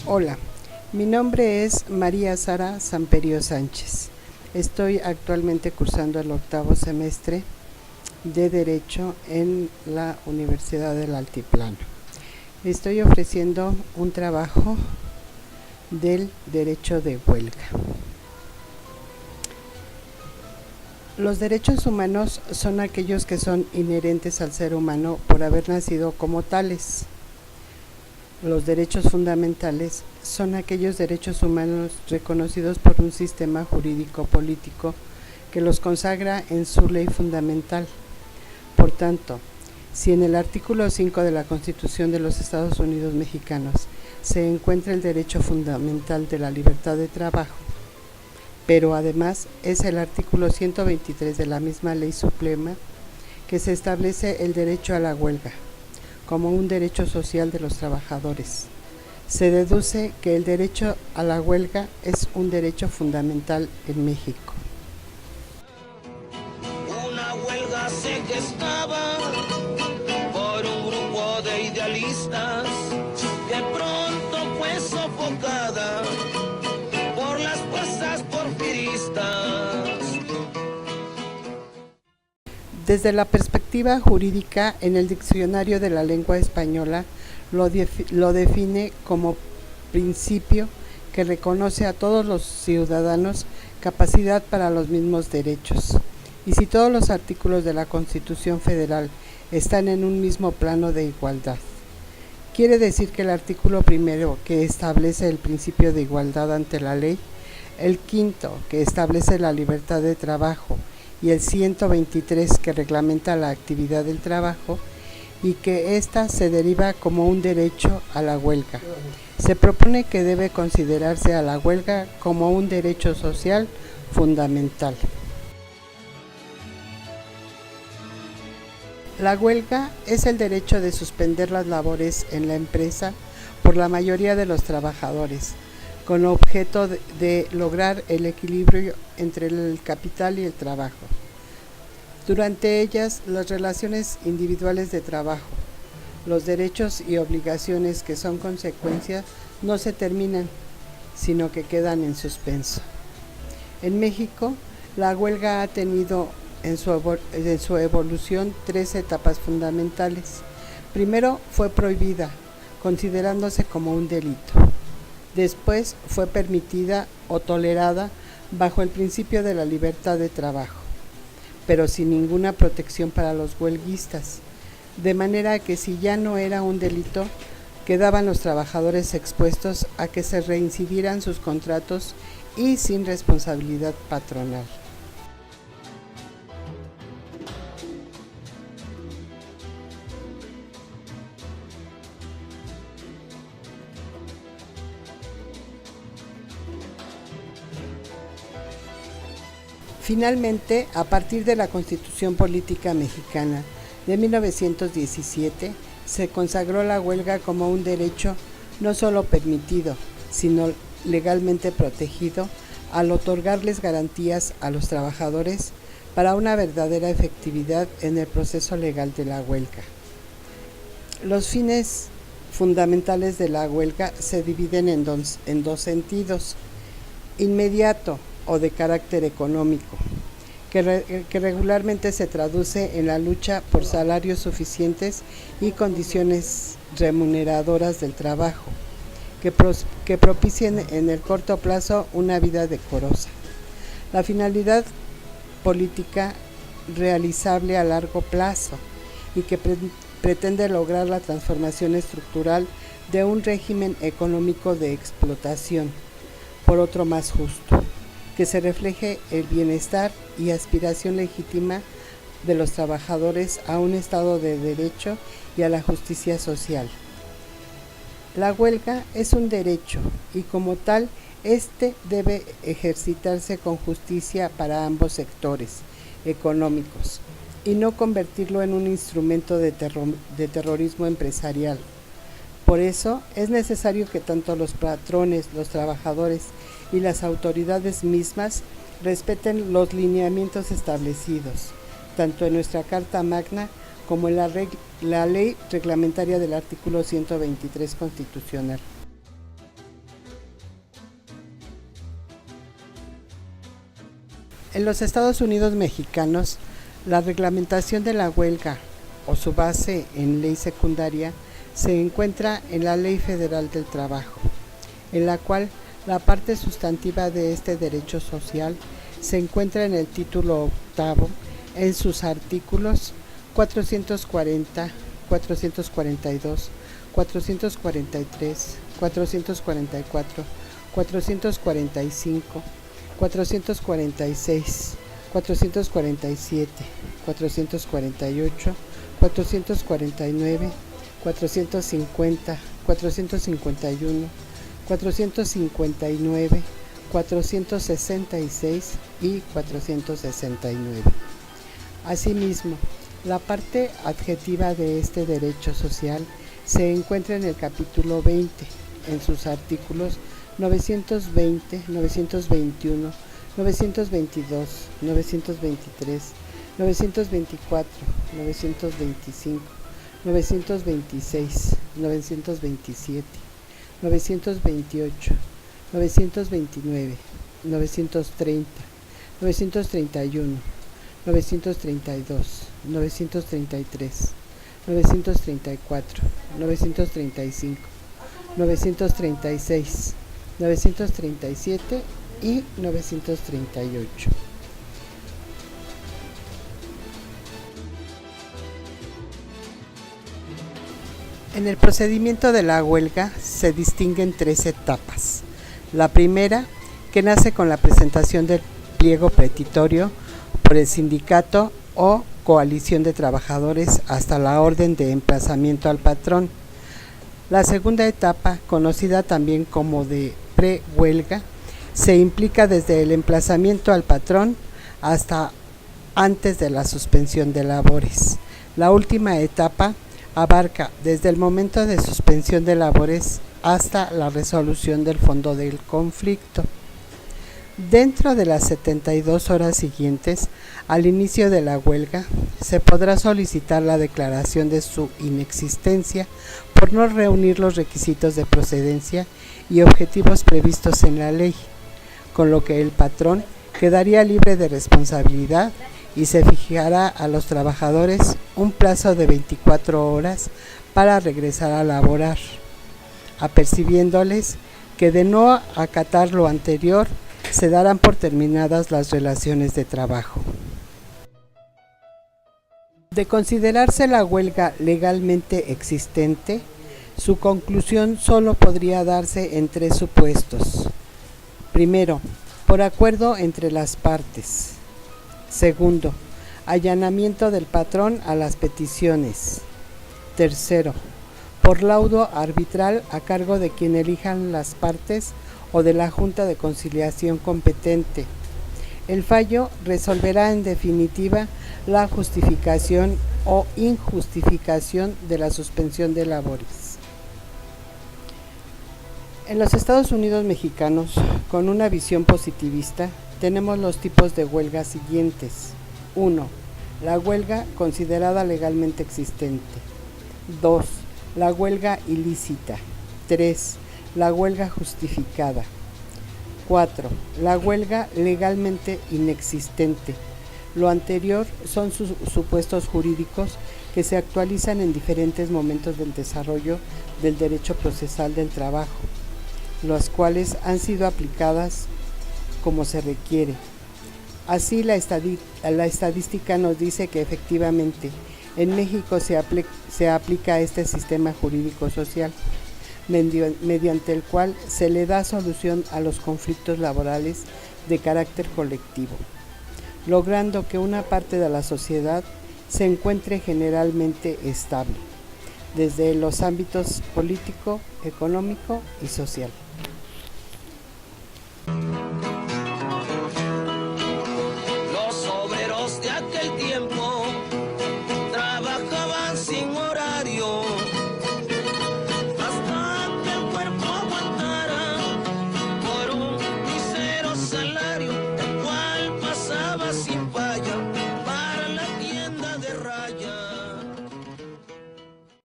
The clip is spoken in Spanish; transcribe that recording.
Hola, mi nombre es María Sara Samperio Sánchez. Estoy actualmente cursando el 8º semestre de Derecho en la Universidad del Altiplano. Estoy ofreciendo un trabajo del derecho de huelga. Los derechos humanos son aquellos que son inherentes al ser humano por haber nacido como tales. Los derechos fundamentales son aquellos derechos humanos reconocidos por un sistema jurídico-político que los consagra en su ley fundamental. Por tanto, si en el artículo 5 de la Constitución de los Estados Unidos mexicanos se encuentra el derecho fundamental de la libertad de trabajo, pero además es el artículo 123 de la misma ley suprema que se establece el derecho a la huelga como un derecho social de los trabajadores. Se deduce que el derecho a la huelga es un derecho fundamental en México. Una huelga se gestaba por un grupo de idealistas que pronto fue sofocada por las fuerzas porfiristas. Desde la perspectiva jurídica, en el diccionario de la lengua española lo define como principio que reconoce a todos los ciudadanos capacidad para los mismos derechos. Y si todos los artículos de la Constitución Federal están en un mismo plano de igualdad, quiere decir que el artículo primero, que establece el principio de igualdad ante la ley, el quinto, que establece la libertad de trabajo, y el 123, que reglamenta la actividad del trabajo, y que ésta se deriva como un derecho a la huelga. Se propone que debe considerarse a la huelga como un derecho social fundamental. La huelga es el derecho de suspender las labores en la empresa por la mayoría de los trabajadores, con objeto de lograr el equilibrio entre el capital y el trabajo. Durante ellas, las relaciones individuales de trabajo, los derechos y obligaciones que son consecuencias no se terminan, sino que quedan en suspenso. En México, la huelga ha tenido en su evolución 3 etapas fundamentales. Primero fue prohibida, considerándose como un delito. Después fue permitida o tolerada bajo el principio de la libertad de trabajo, pero sin ninguna protección para los huelguistas, de manera que si ya no era un delito, quedaban los trabajadores expuestos a que se reincidieran sus contratos y sin responsabilidad patronal. Finalmente, a partir de la Constitución Política Mexicana de 1917, se consagró la huelga como un derecho no solo permitido, sino legalmente protegido, al otorgarles garantías a los trabajadores para una verdadera efectividad en el proceso legal de la huelga. Los fines fundamentales de la huelga se dividen en dos sentidos: inmediato, o de carácter económico, que regularmente se traduce en la lucha por salarios suficientes y condiciones remuneradoras del trabajo, que propicien en el corto plazo una vida decorosa. La finalidad política realizable a largo plazo y que pretende lograr la transformación estructural de un régimen económico de explotación por otro más justo, que se refleje el bienestar y aspiración legítima de los trabajadores a un Estado de Derecho y a la justicia social. La huelga es un derecho y como tal, este debe ejercitarse con justicia para ambos sectores económicos y no convertirlo en un instrumento de terrorismo empresarial. Por eso es necesario que tanto los patrones, los trabajadores y las autoridades mismas respeten los lineamientos establecidos, tanto en nuestra Carta Magna como en la ley reglamentaria del artículo 123 constitucional. En los Estados Unidos mexicanos, la reglamentación de la huelga o su base en ley secundaria se encuentra en la Ley Federal del Trabajo, en la cual la parte sustantiva de este derecho social se encuentra en el título octavo, en sus artículos 440, 442, 443, 444, 445, 446, 447, 448, 449, 450, 451, 459, 466 y 469. Asimismo, la parte adjetiva de este derecho social se encuentra en el capítulo 20, en sus artículos 920, 921, 922, 923, 924, 925, 926, 927, 928, 929, 930, 931, 932, 933, 934, 935, 936, 937 y 938. En el procedimiento de la huelga se distinguen 3 etapas. La primera, que nace con la presentación del pliego petitorio por el sindicato o coalición de trabajadores hasta la orden de emplazamiento al patrón. La segunda etapa, conocida también como de prehuelga, se implica desde el emplazamiento al patrón hasta antes de la suspensión de labores. La última etapa abarca desde el momento de suspensión de labores hasta la resolución del fondo del conflicto. Dentro de las 72 horas siguientes al inicio de la huelga, se podrá solicitar la declaración de su inexistencia por no reunir los requisitos de procedencia y objetivos previstos en la ley, con lo que el patrón quedaría libre de responsabilidad y se fijará a los trabajadores un plazo de 24 horas para regresar a laborar, apercibiéndoles que de no acatar lo anterior, se darán por terminadas las relaciones de trabajo. De considerarse la huelga legalmente existente, su conclusión solo podría darse en 3 supuestos. Primero, por acuerdo entre las partes. Segundo, allanamiento del patrón a las peticiones. Tercero, por laudo arbitral a cargo de quien elijan las partes o de la Junta de Conciliación competente. El fallo resolverá en definitiva la justificación o injustificación de la suspensión de labores. En los Estados Unidos mexicanos, con una visión positivista, tenemos los tipos de huelga siguientes. 1. La huelga considerada legalmente existente. 2. La huelga ilícita. 3. La huelga justificada. 4. La huelga legalmente inexistente. Lo anterior son supuestos jurídicos que se actualizan en diferentes momentos del desarrollo del derecho procesal del trabajo, las cuales han sido aplicadas como se requiere. Así, la estadística nos dice que efectivamente en México se aplica este sistema jurídico social, mediante el cual se le da solución a los conflictos laborales de carácter colectivo, logrando que una parte de la sociedad se encuentre generalmente estable, desde los ámbitos político, económico y social.